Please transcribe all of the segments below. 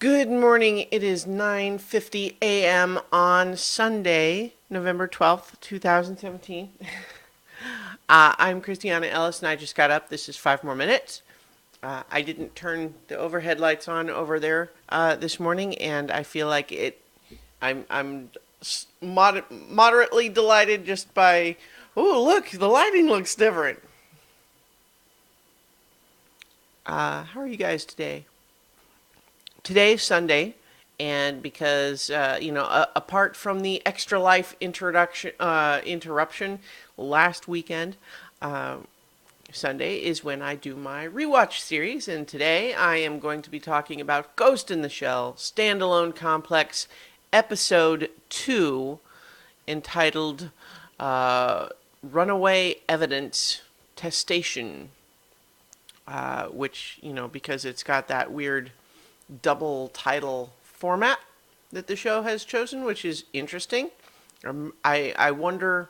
Good morning. It is 9:50 a.m. on Sunday, November 12th, 2017. I'm Christiana Ellis and I just got up. This is 5 more minutes. I didn't turn the overhead lights on over there this morning, and I feel like I'm moderately delighted just by. Oh, look, the lighting looks different. How are you guys today? Today's Sunday, and because apart from the extra life introduction interruption last weekend, uh, Sunday is when I do my rewatch series, and today I am going to be talking about Ghost in the Shell standalone complex episode 2, entitled Runaway Evidence Testation, which, because it's got that weird double title format that the show has chosen, which is interesting. I wonder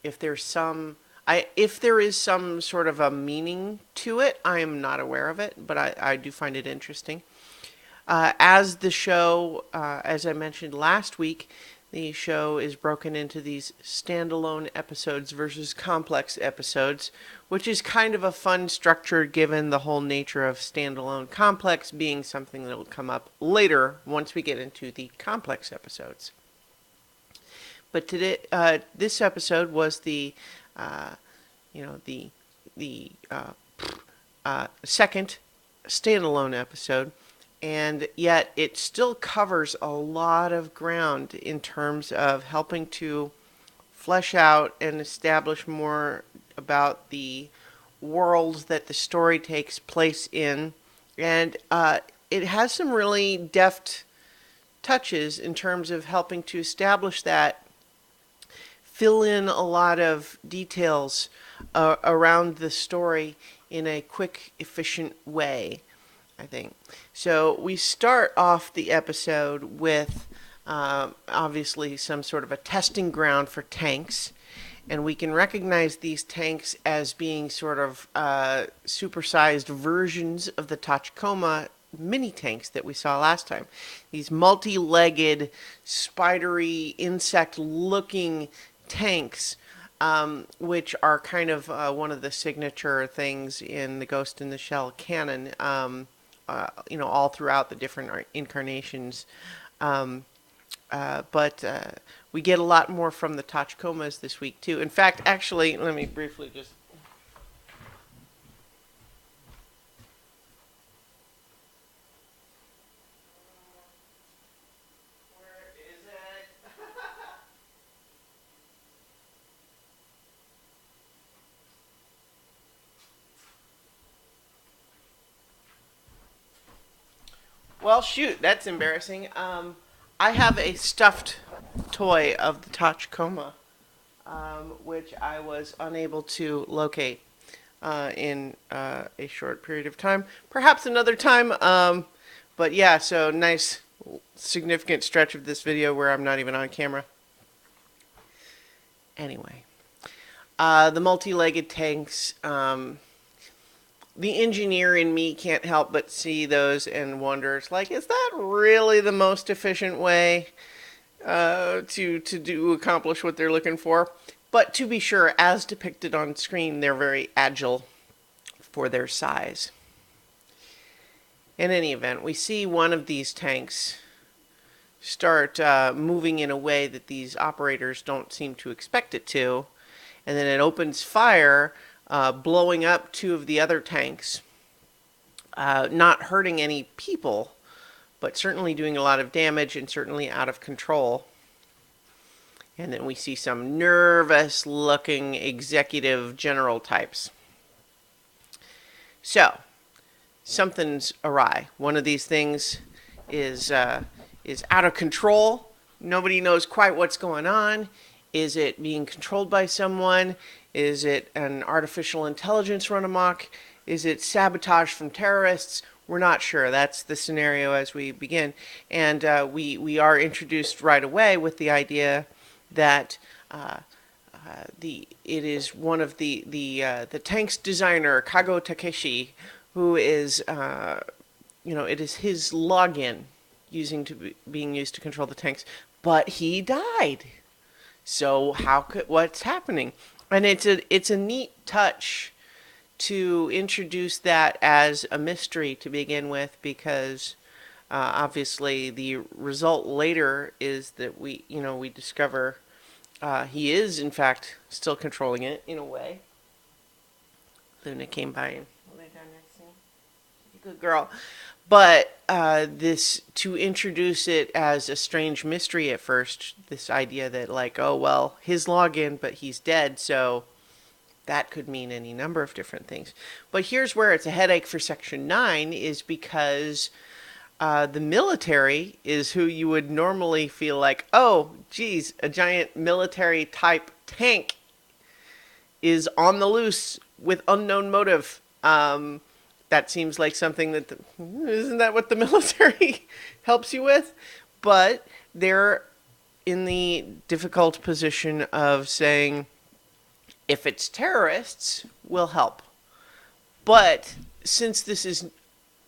if there's if there is some sort of a meaning to it. I am not aware of it, but I do find it interesting. As the show, as I mentioned last week, the show is broken into these standalone episodes versus complex episodes, which is kind of a fun structure given the whole nature of standalone. Complex being something that will come up later once we get into the complex episodes. But today, this episode was uh, the second standalone episode, and yet it still covers a lot of ground in terms of helping to flesh out and establish more about the world that the story takes place in. And it has some really deft touches in terms of helping to establish that, fill in a lot of details around the story in a quick, efficient way, I think. So we start off the episode with obviously some sort of a testing ground for tanks. And we can recognize these tanks as being sort of supersized versions of the Tachikoma mini tanks that we saw last time. These multi-legged, spidery, insect-looking tanks, which are kind of one of the signature things in the Ghost in the Shell canon, all throughout the different incarnations. Um, but we get a lot more from the Tachikomas this week, too. In fact, actually, let me briefly just. Where is it? Well, shoot, that's embarrassing. I have a stuffed toy of the Tachikoma, which I was unable to locate in a short period of time. Perhaps another time. But yeah, so nice, significant stretch of this video where I'm not even on camera. Anyway, the multi-legged tanks. The engineer in me can't help but see those and wonders, like, is that really the most efficient way to accomplish what they're looking for? But to be sure, as depicted on screen, they're very agile for their size. In any event, we see one of these tanks start moving in a way that these operators don't seem to expect it to, and then it opens fire, blowing up two of the other tanks, not hurting any people, but certainly doing a lot of damage and certainly out of control. And then we see some nervous looking executive general types. So, something's awry. One of these things is out of control. Nobody knows quite what's going on. Is it being controlled by someone? Is it an artificial intelligence run amok? Is it sabotage from terrorists? We're not sure. That's the scenario as we begin. And we are introduced right away with the idea that it is one of the tank's designer, Kago Takeshi, who is it is his login being used to control the tanks, but he died. So what's happening? And it's a neat touch to introduce that as a mystery to begin with, because obviously the result later is that we discover he is in fact still controlling it in a way. Luna came by and lay down next to me. Good girl. But this, to introduce it as a strange mystery at first, this idea that like, oh well, his login, but he's dead, so that could mean any number of different things. But here's where it's a headache for Section 9, is because the military is who you would normally feel like, oh, geez, a giant military type tank is on the loose with unknown motive. That seems like something isn't that what the military helps you with? But they're in the difficult position of saying, if it's terrorists, we'll help. But since this is,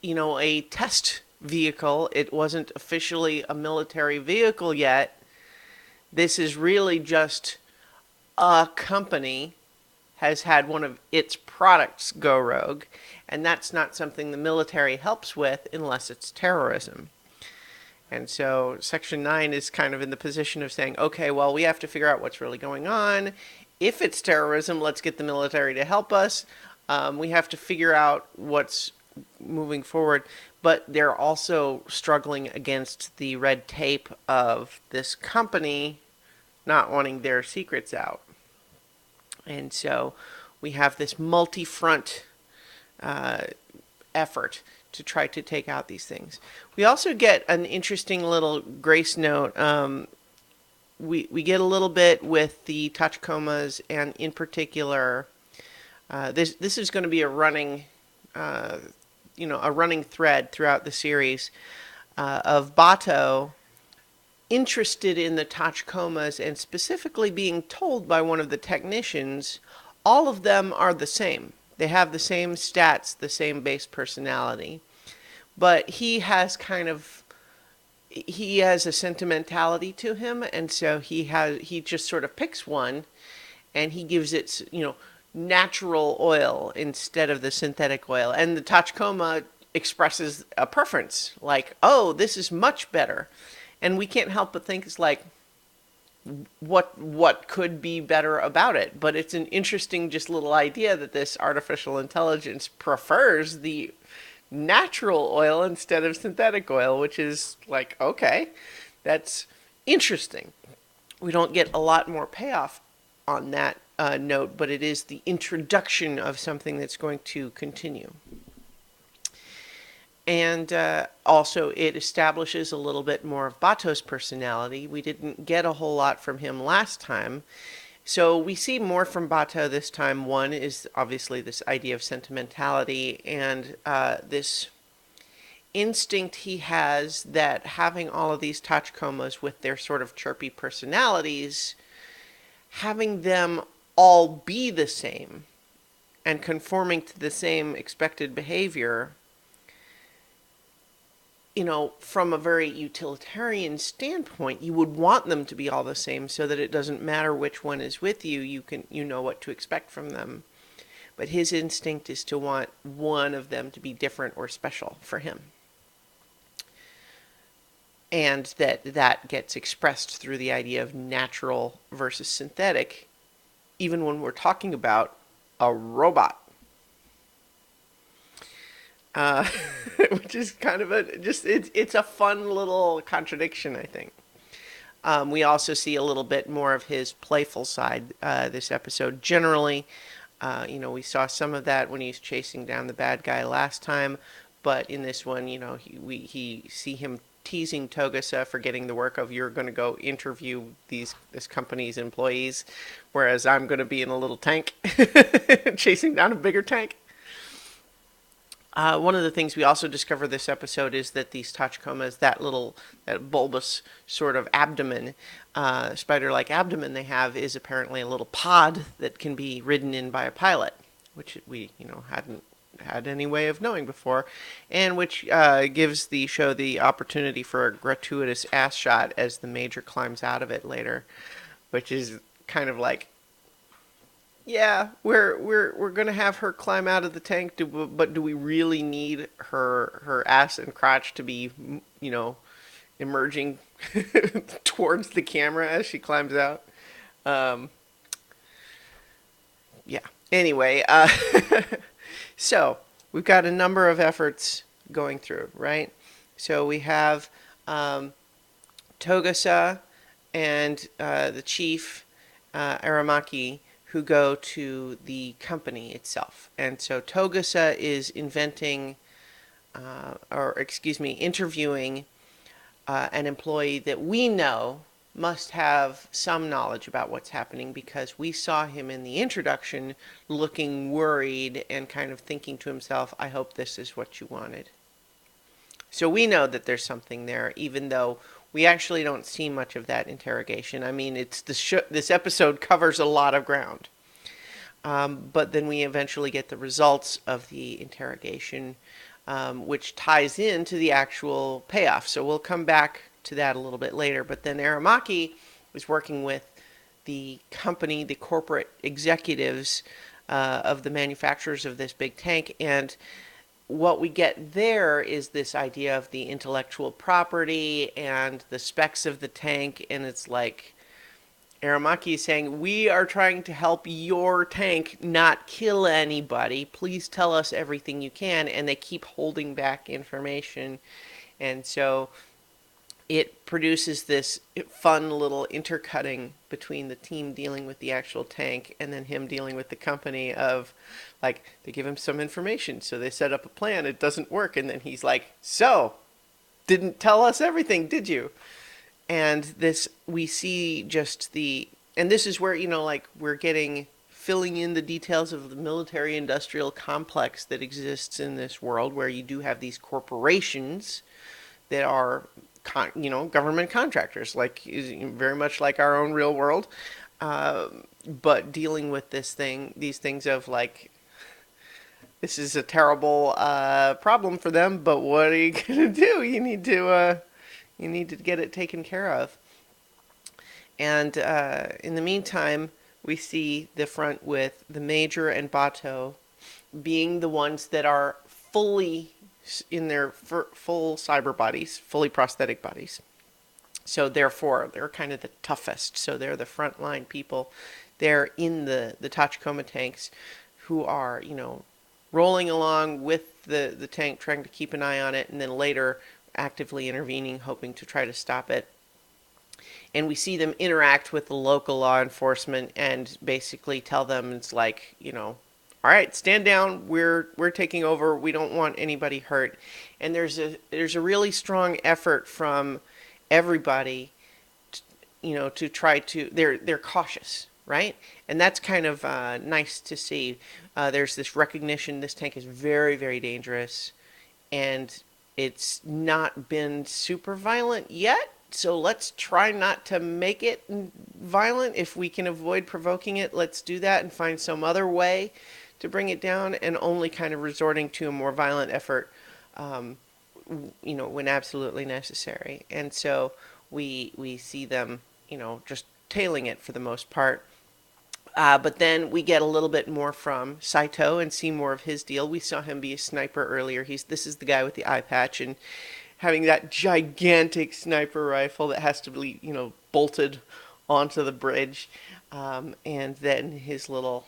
a test vehicle, it wasn't officially a military vehicle yet. This is really just a company has had one of its products go rogue, and that's not something the military helps with unless it's terrorism. And so Section 9 is kind of in the position of saying, okay, well, we have to figure out what's really going on. If it's terrorism, let's get the military to help us. We have to figure out what's moving forward. But they're also struggling against the red tape of this company not wanting their secrets out. And so we have this multi-front effort to try to take out these things. We also get an interesting little grace note. We get a little bit with the Tachikomas, and in particular, this is going to be a running, a running thread throughout the series of Bato interested in the Tachikomas, and specifically being told by one of the technicians, all of them are the same. They have the same stats, the same base personality. But he has a sentimentality to him, and so he just sort of picks one, and he gives it, natural oil instead of the synthetic oil. And the Tachikoma expresses a preference, like, oh, this is much better. And we can't help but think it's like, what could be better about it? But it's an interesting just little idea that this artificial intelligence prefers the natural oil instead of synthetic oil, which is like, okay, that's interesting. We don't get a lot more payoff on that note, but it is the introduction of something that's going to continue. And also it establishes a little bit more of Bato's personality. We didn't get a whole lot from him last time. So we see more from Bato this time. One is obviously this idea of sentimentality, and this instinct he has that having all of these Tachikomas with their sort of chirpy personalities, having them all be the same and conforming to the same expected behavior, from a very utilitarian standpoint, you would want them to be all the same so that it doesn't matter which one is with you. You know what to expect from them. But his instinct is to want one of them to be different or special for him. And that gets expressed through the idea of natural versus synthetic, even when we're talking about a robot. Which is kind of it's a fun little contradiction, I think. We also see a little bit more of his playful side this episode. Generally, we saw some of that when he's chasing down the bad guy last time, but in this one, we see him teasing Togasa for getting the work of, you're going to go interview this company's employees, whereas I'm going to be in a little tank chasing down a bigger tank. One of the things we also discover this episode is that these Tachikomas, that bulbous sort of abdomen, spider-like abdomen they have, is apparently a little pod that can be ridden in by a pilot, which we, hadn't had any way of knowing before, and which gives the show the opportunity for a gratuitous ass shot as the Major climbs out of it later, which is kind of like, yeah, we're gonna have her climb out of the tank, but do we really need her ass and crotch to be, emerging towards the camera as she climbs out? Um, yeah. Anyway, so we've got a number of efforts going through, right? So we have Togasa and the chief, Aramaki, who go to the company itself. And so Togasa is interviewing an employee that we know must have some knowledge about what's happening, because we saw him in the introduction looking worried and kind of thinking to himself, I hope this is what you wanted. So we know that there's something there, even though we actually don't see much of that interrogation. I mean, this episode covers a lot of ground. But then we eventually get the results of the interrogation, which ties into the actual payoff. So we'll come back to that a little bit later. But then Aramaki was working with the company, the corporate executives of the manufacturers of this big tank, and what we get there is this idea of the intellectual property and the specs of the tank, and it's like Aramaki is saying, we are trying to help your tank not kill anybody. Please tell us everything you can. And they keep holding back information. And so it produces this fun little intercutting between the team dealing with the actual tank and then him dealing with the company of, like, they give him some information. So they set up a plan. It doesn't work. And then he's like, so, didn't tell us everything, did you? And this, we see just and this is where, we're filling in the details of the military-industrial complex that exists in this world, where you do have these corporations that are, government contractors, very much like our own real world, but dealing with these things of, this is a terrible problem for them, but what are you going to do? You need to get it taken care of. And in the meantime, we see the front with the Major and Bato being the ones that are fully in their full cyber bodies, fully prosthetic bodies. So therefore, they're kind of the toughest. So they're the frontline people. They're in the Tachikoma tanks, who are, rolling along with the tank, trying to keep an eye on it, and then later actively intervening, hoping to try to stop it. And we see them interact with the local law enforcement and basically tell them, it's like, all right, stand down, we're taking over, we don't want anybody hurt. And there's a really strong effort from everybody to try to, they're cautious, right? And that's kind of nice to see. There's this recognition this tank is very, very dangerous, and it's not been super violent yet, so let's try not to make it violent. If we can avoid provoking it, let's do that and find some other way to bring it down, and only kind of resorting to a more violent effort, when absolutely necessary. And so we see them, just tailing it for the most part. But then we get a little bit more from Saito and see more of his deal. We saw him be a sniper earlier. This is the guy with the eye patch and having that gigantic sniper rifle that has to be, bolted onto the bridge. And then his little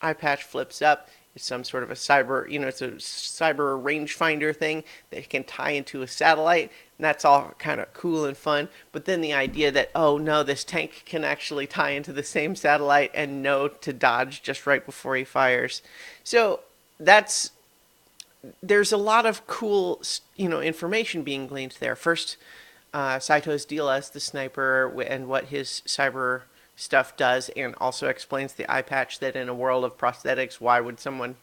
eye patch flips up. It's some sort of a cyber, it's a cyber rangefinder thing that can tie into a satellite. And that's all kind of cool and fun. But then the idea that, oh no, this tank can actually tie into the same satellite and know to dodge just right before he fires. So there's a lot of cool, information being gleaned there. First, Saito's deal as the sniper and what his cyber stuff does, and also explains the eye patch, that in a world of prosthetics, why would someone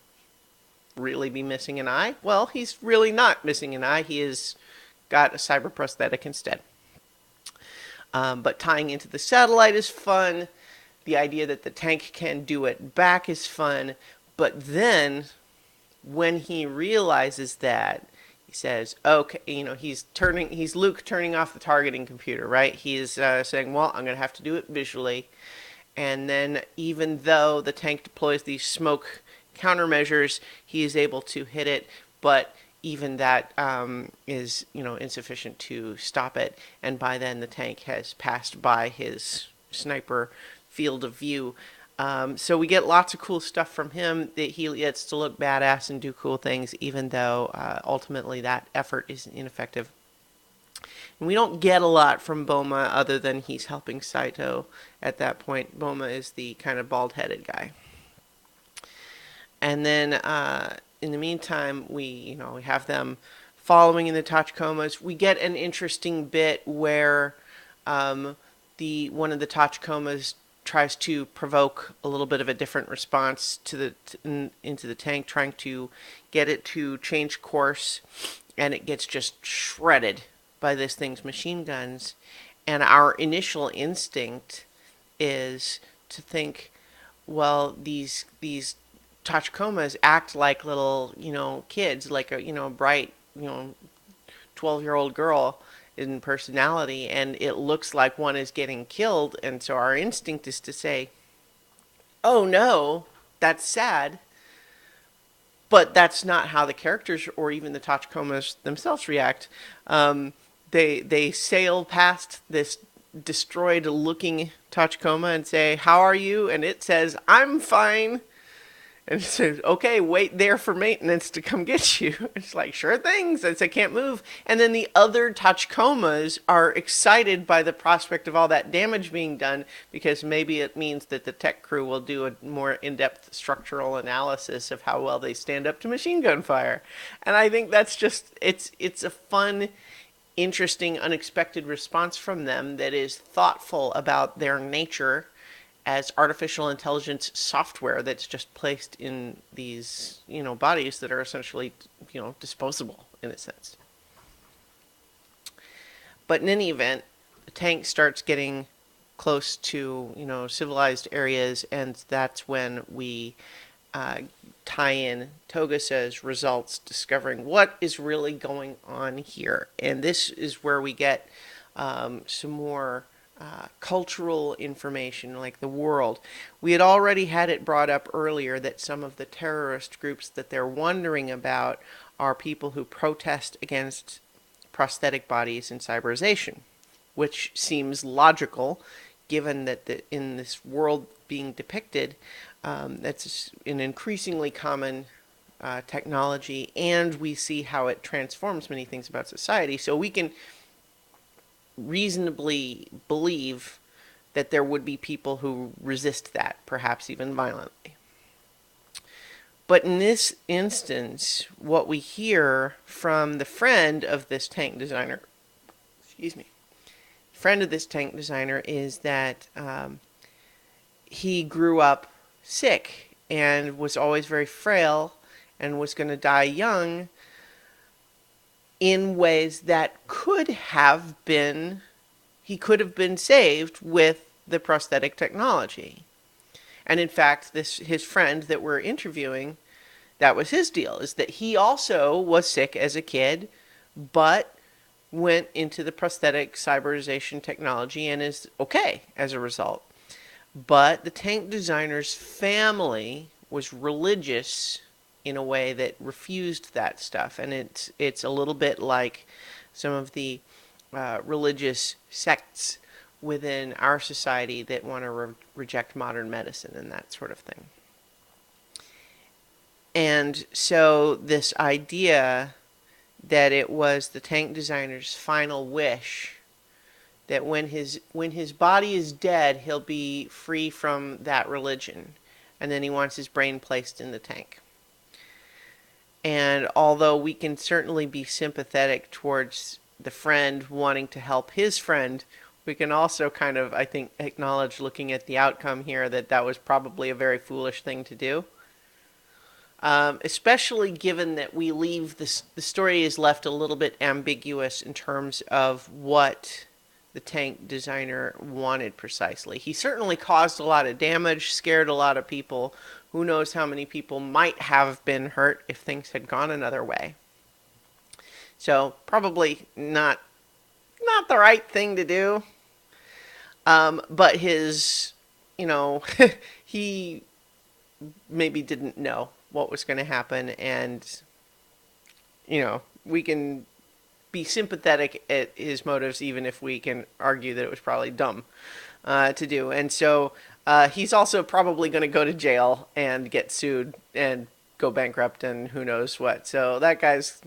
really be missing an eye? Well, he's really not missing an eye. He has got a cyber prosthetic instead. But tying into the satellite is fun. The idea that the tank can do it back is fun. But then when he realizes that, he says, okay, he's Luke turning off the targeting computer, right? He's saying, well, I'm going to have to do it visually. And then even though the tank deploys these smoke countermeasures, he is able to hit it, but even that is insufficient to stop it. And by then the tank has passed by his sniper field of view. So we get lots of cool stuff from him, that he gets to look badass and do cool things, even though ultimately that effort is ineffective. And we don't get a lot from Boma other than he's helping Saito at that point. Boma is the kind of bald-headed guy. And then in the meantime, we have them following in the Tachikomas. We get an interesting bit where one of the Tachikomas tries to provoke a little bit of a different response to into the tank, trying to get it to change course, and it gets just shredded by this thing's machine guns. And our initial instinct is to think, well, these Tachikomas act like little, kids, like a, bright, 12-year-old girl in personality, and it looks like one is getting killed. And so our instinct is to say, oh no, that's sad. But that's not how the characters or even the Tachikomas themselves react. They sail past this destroyed-looking Tachikoma and say, how are you? And it says, I'm fine. And it says, okay, wait there for maintenance to come get you. It's like, sure thing, since I can't move. And then the other Tachikomas are excited by the prospect of all that damage being done, because maybe it means that the tech crew will do a more in-depth structural analysis of how well they stand up to machine gun fire. And I think that's just, it's a fun, interesting, unexpected response from them that is thoughtful about their nature as artificial intelligence software that's just placed in these, bodies that are essentially, disposable in a sense. But in any event, the tank starts getting close to, civilized areas, and that's when we tie in Togusa's results, discovering what is really going on here. And this is where we get some more cultural information, like the world. We had already had it brought up earlier that some of the terrorist groups that they're wondering about are people who protest against prosthetic bodies and cyberization, which seems logical given that in this world being depicted, that's an increasingly common technology, and we see how it transforms many things about society. So we can reasonably believe that there would be people who resist that, perhaps even violently. But in this instance, what we hear from the friend of this tank designer, is that he grew up sick and was always very frail and was going to die young, in ways that he could have been saved with the prosthetic technology. And in fact, his friend that we're interviewing, that was his deal, is that he also was sick as a kid, but went into the prosthetic cyberization technology and is okay as a result. But the tank designer's family was religious in a way that refused that stuff, and it's a little bit like some of the religious sects within our society that want to reject modern medicine and that sort of thing. And so this idea that it was the tank designer's final wish that when his body is dead, he'll be free from that religion, and then he wants his brain placed in the tank. And although we can certainly be sympathetic towards the friend wanting to help his friend, we can also kind of, I think, acknowledge, looking at the outcome here, that was probably a very foolish thing to do. Especially given that the story is left a little bit ambiguous in terms of what the tank designer wanted precisely. He certainly caused a lot of damage, scared a lot of people Who knows how many people might have been hurt if things had gone another way. So probably not the right thing to do. But his, you know, he maybe didn't know what was going to happen, and we can be sympathetic at his motives, even if we can argue that it was probably dumb to do. And so he's also probably going to go to jail and get sued and go bankrupt and who knows what. So that guy's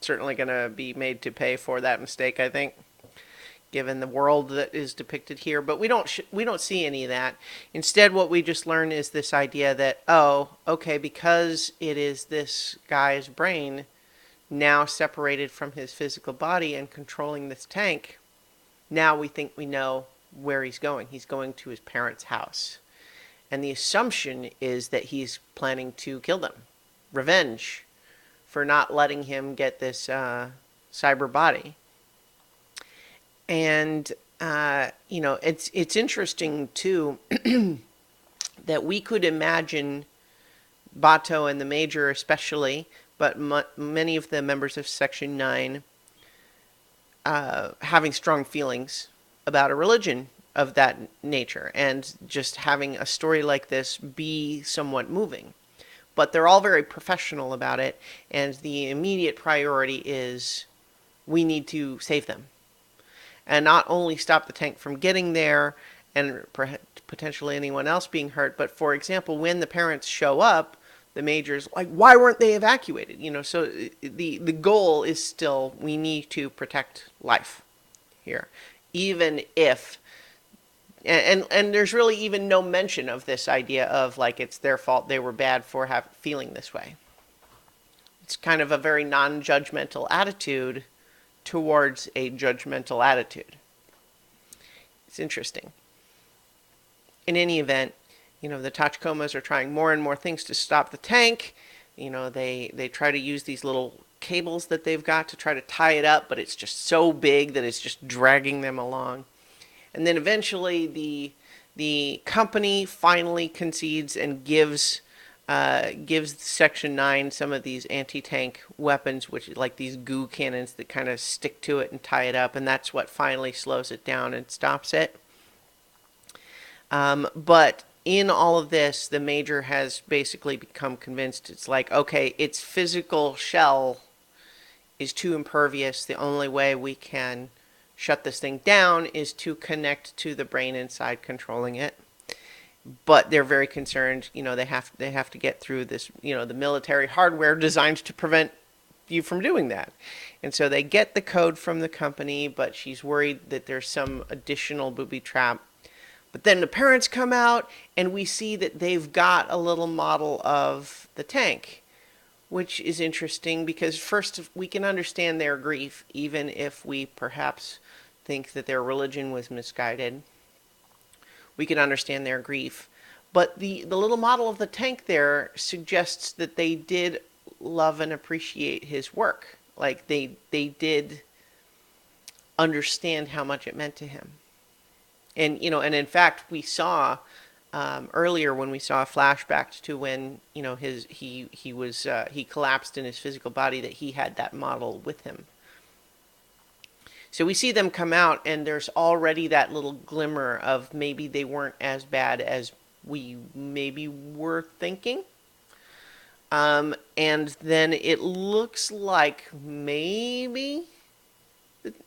certainly going to be made to pay for that mistake, I think, given the world that is depicted here. But we don't see any of that. Instead, what we just learn is this idea that, oh, okay, because it is this guy's brain now separated from his physical body and controlling this tank, now we think we know where he's going. He's going to his parents' house. And the assumption is that he's planning to kill them. Revenge for not letting him get this cyber body. And, it's interesting, too, that we could imagine Bato and the Major especially, but many of the members of Section 9 having strong feelings about a religion of that nature, and just having a story like this be somewhat moving. But they're all very professional about it, and the immediate priority is we need to save them. And not only stop the tank from getting there and potentially anyone else being hurt, but for example, when the parents show up, the Major's like, why weren't they evacuated? So the goal is still, we need to protect life here. Even if, and there's really even no mention of this idea of like it's their fault, they were bad for feeling this way. It's kind of a very non-judgmental attitude towards a judgmental attitude. It's interesting. In any event, the Tachikomas are trying more and more things to stop the tank. They try to use these little cables that they've got to try to tie it up, but it's just so big that it's just dragging them along. And then eventually the company finally concedes and gives Section 9 some of these anti-tank weapons, which is like these goo cannons that kind of stick to it and tie it up, and that's what finally slows it down and stops it. But in all of this, the Major has basically become convinced it's like, okay, its physical shell is too impervious. The only way we can shut this thing down is to connect to the brain inside controlling it. But they're very concerned, they have to get through this, the military hardware designed to prevent you from doing that. And so they get the code from the company, but she's worried that there's some additional booby trap. But then the parents come out, and we see that they've got a little model of the tank, which is interesting because first we can understand their grief, even if we perhaps think that their religion was misguided. We can understand their grief. But the little model of the tank there suggests that they did love and appreciate his work. Like they did understand how much it meant to him. And, and in fact, we saw earlier when we saw a flashback to when, he collapsed in his physical body, that he had that model with him. So we see them come out, and there's already that little glimmer of maybe they weren't as bad as we maybe were thinking. And then it looks like maybe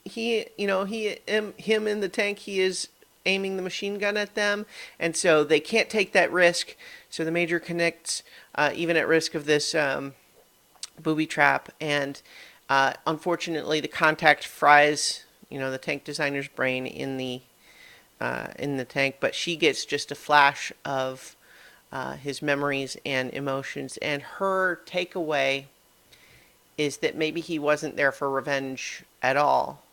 him in the tank, he is aiming the machine gun at them, and so they can't take that risk. So the Major connects, even at risk of this booby trap, and unfortunately the contact fries, the tank designer's brain in the tank, but she gets just a flash of his memories and emotions, and her takeaway is that maybe he wasn't there for revenge at all,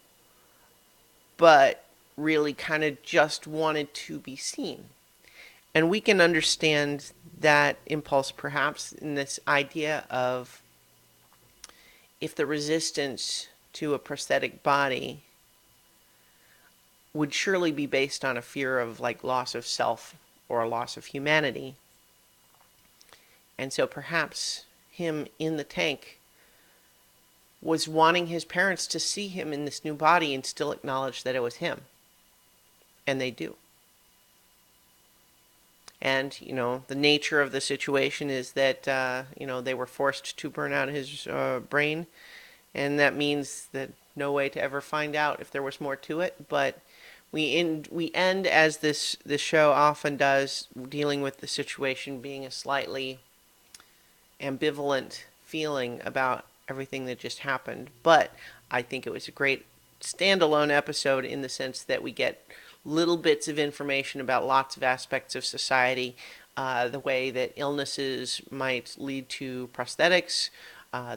but really kind of just wanted to be seen. And we can understand that impulse perhaps in this idea of if the resistance to a prosthetic body would surely be based on a fear of like loss of self or a loss of humanity, And so perhaps him in the tank was wanting his parents to see him in this new body and still acknowledge that it was him. And they do. And, the nature of the situation is that, they were forced to burn out his brain. And that means that no way to ever find out if there was more to it. But we end as this show often does, dealing with the situation being a slightly ambivalent feeling about everything that just happened. But I think it was a great standalone episode in the sense that we get little bits of information about lots of aspects of society, the way that illnesses might lead to prosthetics,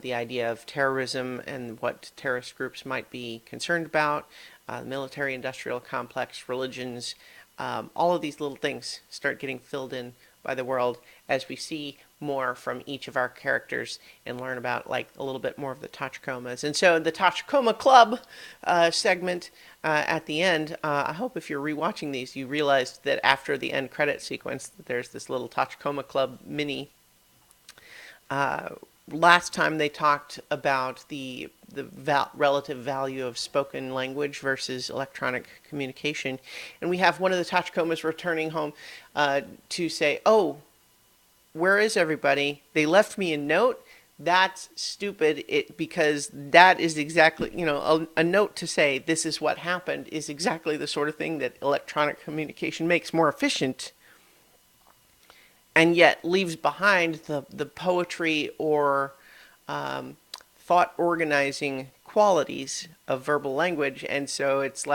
the idea of terrorism and what terrorist groups might be concerned about, the military-industrial complex, religions, all of these little things start getting filled in by the world as we see more from each of our characters and learn about a little bit more of the Tachikomas. And so the Tachikoma Club segment at the end, I hope if you're rewatching these, you realized that after the end credit sequence, that there's this little Tachikoma Club mini. Last time they talked about the relative value of spoken language versus electronic communication. And we have one of the Tachikomas returning home to say, oh, where is everybody? They left me a note. That's stupid because that is exactly, a note to say this is what happened is exactly the sort of thing that electronic communication makes more efficient, and yet leaves behind the poetry or thought organizing qualities of verbal language. And so it's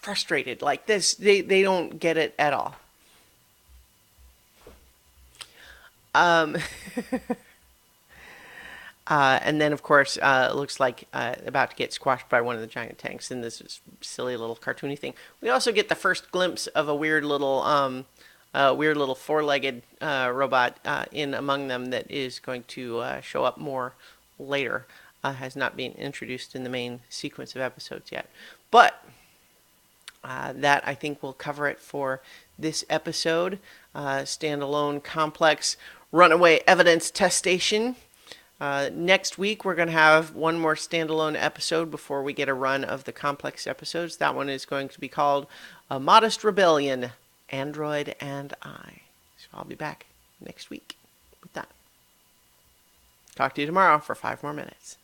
frustrated like this. They don't get it at all. And then, of course, it looks like about to get squashed by one of the giant tanks, and this is silly little cartoony thing. We also get the first glimpse of a weird little four-legged robot in among them that is going to show up more later. Has not been introduced in the main sequence of episodes yet. But that, I think, will cover it for this episode. Standalone, complex, Runaway evidence testation. Next week, we're going to have one more standalone episode before we get a run of the complex episodes. That one is going to be called A Modest Rebellion, Android and I. So I'll be back next week with that. Talk to you tomorrow for 5 more minutes.